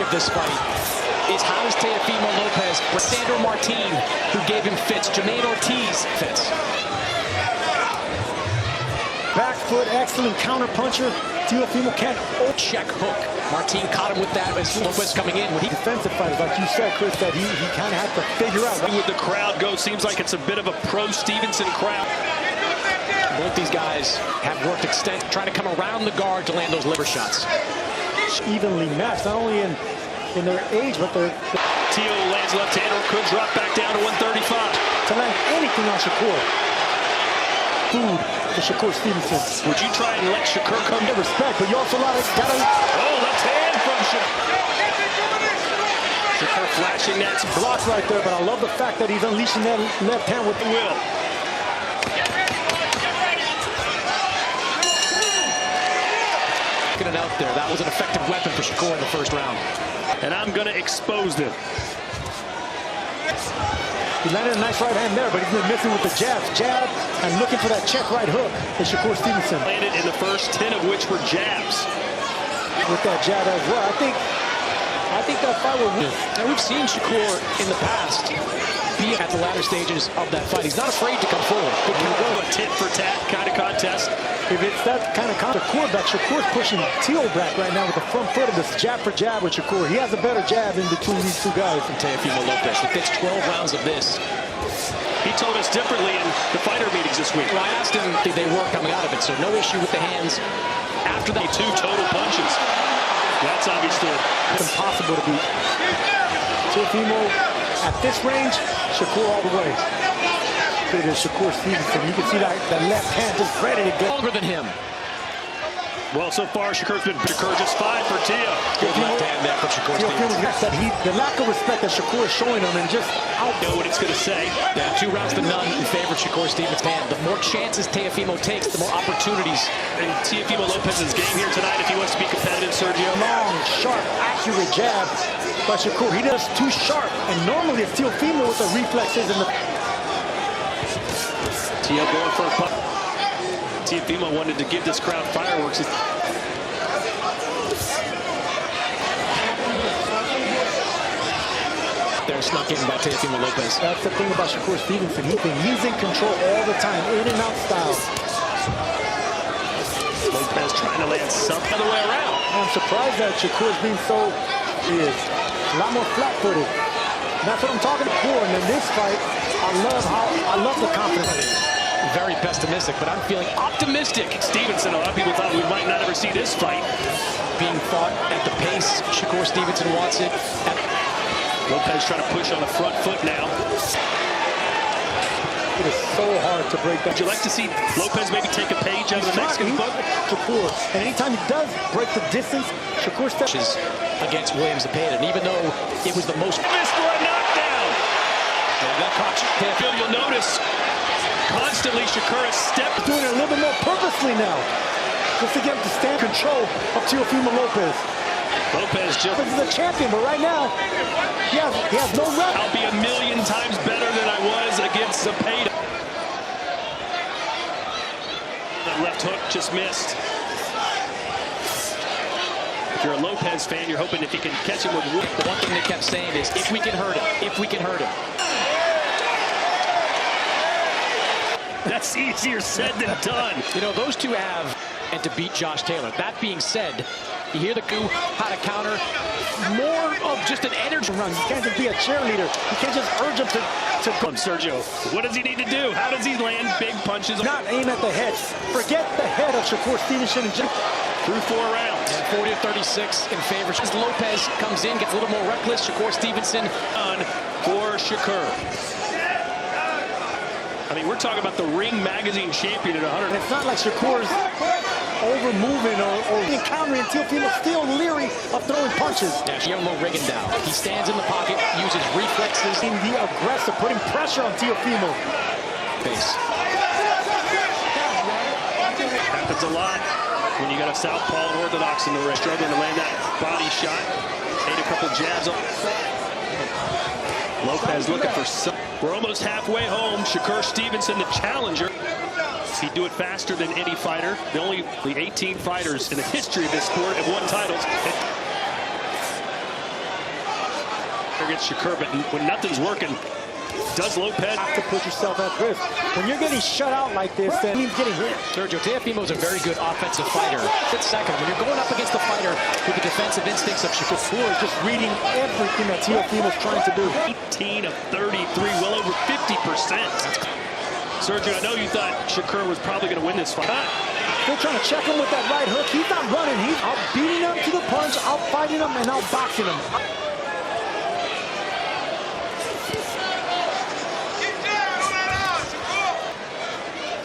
of this fight is how does Teofimo Lopez, Sandro Martin, who gave him fits, Jermaine Ortiz fits. Back foot, excellent counter puncher. Teofimo can't check hook. Martin caught him with that as Lopez coming in. When he defensive fighters, like you said, Chris, that he kind of had to figure out. With the crowd go, seems like it's a bit of a pro-Stevenson crowd. Both these guys have worked extensively, trying to come around the guard to land those liver shots. Evenly matched, not only in their age, but their... Teo lands left hand or could drop back down to 135. To land anything on Shakur. Food for Shakur Stevenson. Would you try and let Shakur come to respect, but you also gotta... Oh, left hand from Shakur. Shakur flashing that. Blocked right there, but I love the fact that he's unleashing that left hand with the will. It out there. That was an effective weapon for Shakur in the first round. And I'm going to expose them. He landed a nice right hand there, but he's been missing with the jab, and looking for that check right hook for Shakur Stevenson. Landed in the first 10 of which were jabs. With that jab as well. I think that fight will win. And we've seen Shakur in the past be at the latter stages of that fight. He's not afraid to come forward. A tit for tat kind of contest. If it's that kind of quarterback, Shakur's pushing Teo back right now with the front foot of this jab for jab with Shakur. He has a better jab in between these two guys. From Teofimo Lopez. He pitched 12 rounds of this. He told us differently in the fighter meetings this week. Well, I asked him if they were coming out of it, so no issue with the hands. After that, 2 total punches. That's obviously impossible to beat. Teofimo at this range, Shakur all the way. It is Shakur Stevenson. You can see that left hand just ready to go. Longer than him. Well, so far, Shakur just fine for Teo. Good left hand there from Shakur Stevenson. The lack of respect that Shakur is showing him and just out. Know what it's going to say. Yeah, 2 rounds to none in favor of Shakur Stevenson's hand. The more chances Teofimo takes, the more opportunities. And Teofimo Lopez's game here tonight, if he wants to be competitive, Sergio. Long, sharp, accurate jab by Shakur. He does too sharp. And normally it's Teofimo with the reflexes and the... Teo going for a punt. Teofimo wanted to give this crowd fireworks. They're snuck in by Teofimo Lopez. That's the thing about Shakur Stevenson. He's in control all the time, in and out style. Lopez trying to land something other way around. I'm surprised that Shakur's being so... He is a lot more flat-footed. That's what I'm talking about. And in this fight, I love the confidence. Very pessimistic, but I'm feeling optimistic. Stevenson, a lot of people thought we might not ever see this fight. Being fought at the pace Shakur Stevenson wants it. Lopez trying to push on the front foot now. It is so hard to break that. Would you like to see Lopez maybe take a page out of the Mexican book? Shakur. And anytime he does break the distance, Shakur steps against Williams Zepeda. And even though it was the most... Missed for a knockdown! Yeah, that caught you. You'll notice constantly Shakur has stepped. Doing it a little bit more purposely now. Just to get him to stand control of Teofimo Lopez. Lopez just... This is a champion, but right now, he has no rep. I'll be 1,000,000 times better than I was against Zepeda. That left hook just missed. If you're a Lopez fan, you're hoping if you can catch him with wood. The one thing they kept saying is, if we can hurt him, if we can hurt him. That's easier said than done. You know, those two have, and to beat Josh Taylor. That being said, you hear the coup, how to counter, more of just an energy run. You can't just be a cheerleader. You can't just urge him to go. Sergio, what does he need to do? How does he land big punches? Not aim at the head. Forget the head of Shakur Stevenson. Through 4 rounds. And 40-36 in favor. As Lopez comes in, gets a little more reckless. Shakur Stevenson on for Shakur. I mean, we're talking about the Ring Magazine champion at 100. And it's not like Shakur's over-moving or encountering Teofimo, still leery of throwing punches. Yeah, Guillermo Rigondeaux. He stands in the pocket, uses reflexes. In the aggressive, putting pressure on Teofimo. Face. Happens a lot when you got a southpaw and orthodox in the ring. Struggling to land that body shot. Ate a couple jabs on. Lopez looking for some. We're almost halfway home. Shakur Stevenson, the challenger. He'd do it faster than any fighter. The 18 fighters in the history of this sport have won titles. Against Shakur, but when nothing's working, does Lopez have to put yourself at risk? When you're getting shut out like this, then he's getting hit. Sergio, Teofimo is a very good offensive fighter. But second, when you're going up against the fighter with the defensive instincts of Shakur, is just reading everything that Teofimo's trying to do. 18 of 33, well over 50%. Sergio, I know you thought Shakur was probably going to win this fight. They're trying to check him with that right hook. He's not running. He's out beating him to the punch, out fighting him, and out boxing him.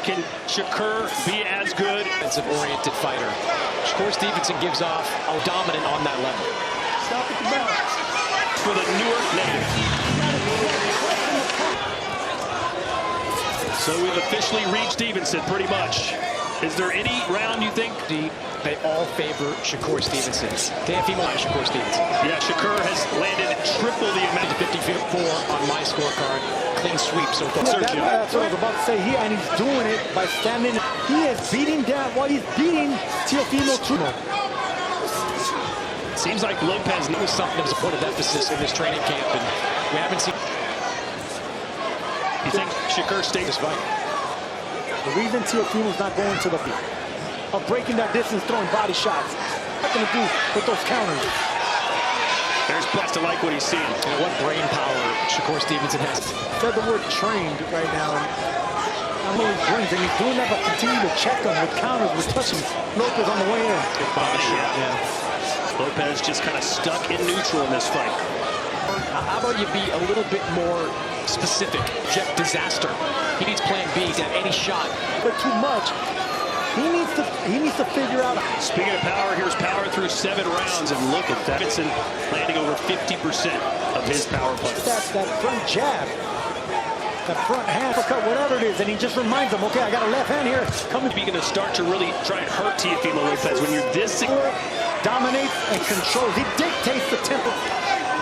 Can Shakur be as good? Defensive-oriented fighter. Shakur Stevenson gives off a dominant on that level. Stop at the bell. For the Newark native. So we've officially reached Stevenson, pretty much. Is there any round you think? They all favor Shakur Stevenson. Teofimo and Shakur Stevenson. Yeah, Shakur has landed triple the amount. 54 on my scorecard. Clean sweep so far. Sergio. That's what I was about to say. And he's doing it by standing. He is beating down while he's beating Teofimo too. Seems like Lopez knows something that was a point of emphasis in this training camp, and we haven't seen. You think Shakur stays this fight? The reason Teofimo's not going to the feet of breaking that distance, throwing body shots. What going to do with those counters? There's Best to like what he's seeing. You know, what brain power Shakur Stevenson has. Said the word trained right now. I know he brings, and he's doing that, but continue to check him with counters, with touching Lopez on the way in. Good body shot. Yeah. Lopez just kind of stuck in neutral in this fight. How about you be a little bit more specific? Jet disaster. He needs plan B to have any shot. But too much. He needs to figure out. Speaking of power, here's power through 7 rounds, and look at that. Stevenson landing over 50% of his power punches. That front jab, that front hand, whatever it is, and he just reminds them, okay, I got a left hand here. Coming, be going to start to really try and hurt Teofimo Lopez when you're this. Dominates and controls. He dictates the tempo.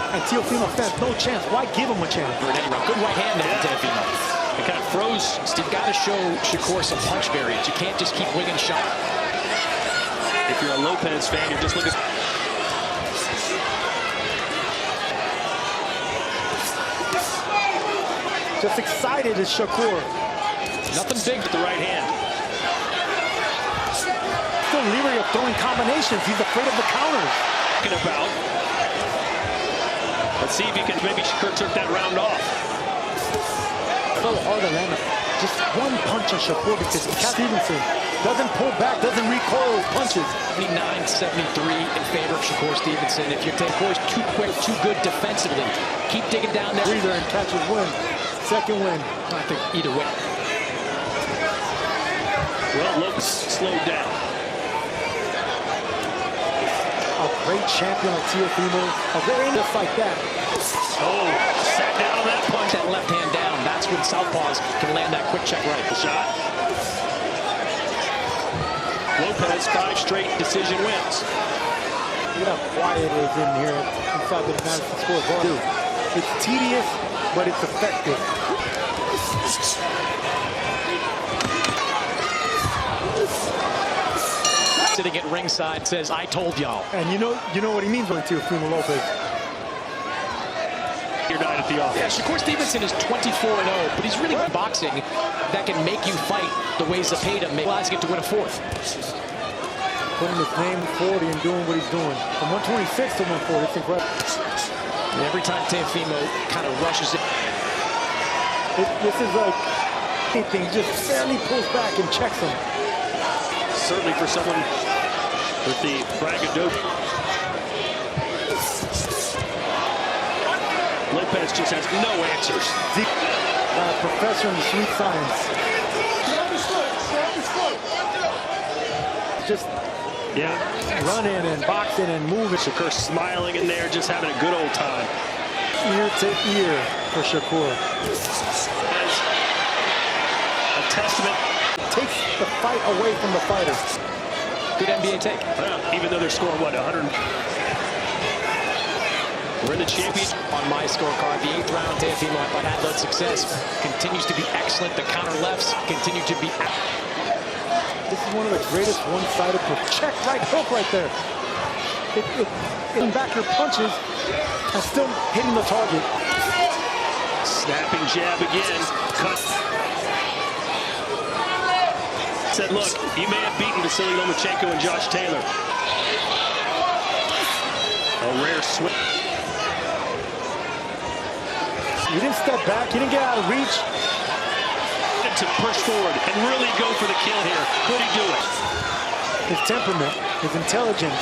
And Teofimo stands no chance. Why give him a chance? Good right hand there, Teofimo. It kind of froze. Steve, got to show Shakur some punch variants. You can't just keep winging shot. If you're a Lopez fan, you're just looking. Just excited is Shakur. Nothing big with the right hand. Still leery of throwing combinations. He's afraid of the counters. Talking about. Let's see if he can. Maybe Shakur took that round off. A little hard to land just one punch on Shakur because Stevenson doesn't pull back, doesn't recoil his punches. 79-73 in favor of Shakur Stevenson. If your Shakur's too quick, too good defensively, keep digging down there. Breather and catches win. Second win. I think either way. Well, Lopez slowed down. A great champion like Teofimo. A very just like that. Oh, sat down on that punch. That left hand down. That's when southpaws can land that quick check right. Shot. Lopez 5 straight decision wins. Look at how quiet it is in here inside the Madison Square Garden. It's tedious, but it's effective. Sitting at ringside says, "I told y'all." And you know what he means when Teofimo Lopez. You're not at the office. Yeah, Shakur Stevenson is 24-0, but he's really good boxing that can make you fight the ways that paid him, realizing it to win a 4th. Putting his name 40 and doing what he's doing. From 126 to 140, it's incredible. And every time Teofimo kind of rushes it. This is like anything, he just barely pulls back and checks him. Certainly for someone with the braggadocio. Lopez just has no answers. Professor in the sweet science. Just running and boxing and moving. Shakur smiling in there, just having a good old time. Ear to ear for Shakur. As a testament. Takes the fight away from the fighter. Good NBA take. Well, even though they're scoring, what, 100? We're in the championship. On my scorecard, the 8th round, Teofimo, I thought had that success. Continues to be excellent. The counter lefts continue to be. This is one of the greatest one-sided check right hook right there. in back your punches and still hitting the target. Snapping jab again. Cut. Said, look, he may have beaten Vasily Lomachenko and Josh Taylor. A rare swing. He didn't step back. He didn't get out of reach. To push forward and really go for the kill here. Could he do it? His temperament, his intelligence.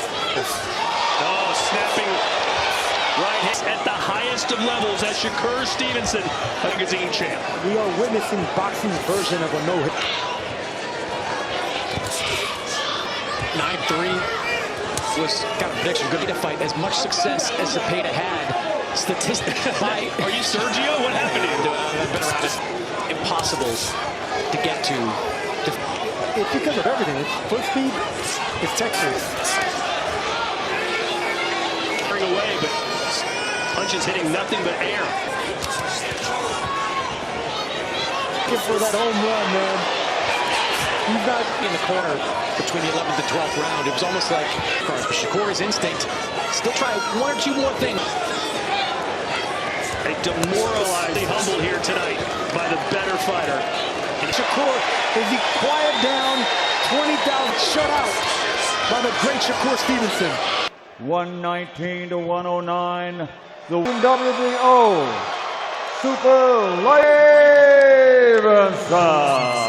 Oh, snapping right hand at the highest of levels as Shakur Stevenson, magazine champ. We are witnessing boxing's version of a no-hit. 9-3 was got a prediction. Good to fight. As much success as Zepeda had, statistically. Are you Sergio? What happened to you? I've been around it. Impossible to get to. It's because of everything. It's foot speed, it's texture. Turning away, but punches hitting nothing but air. Looking for that home run, man. He's not in the corner between the 11th and 12th round. It was almost like Shakur's instinct. Still try one or two more things. A demoralizing humble here tonight by the better fighter. And Shakur, as he quiet down, 20,000 shut out by the great Shakur Stevenson. 119 to 109. The WBO Super Stevenson.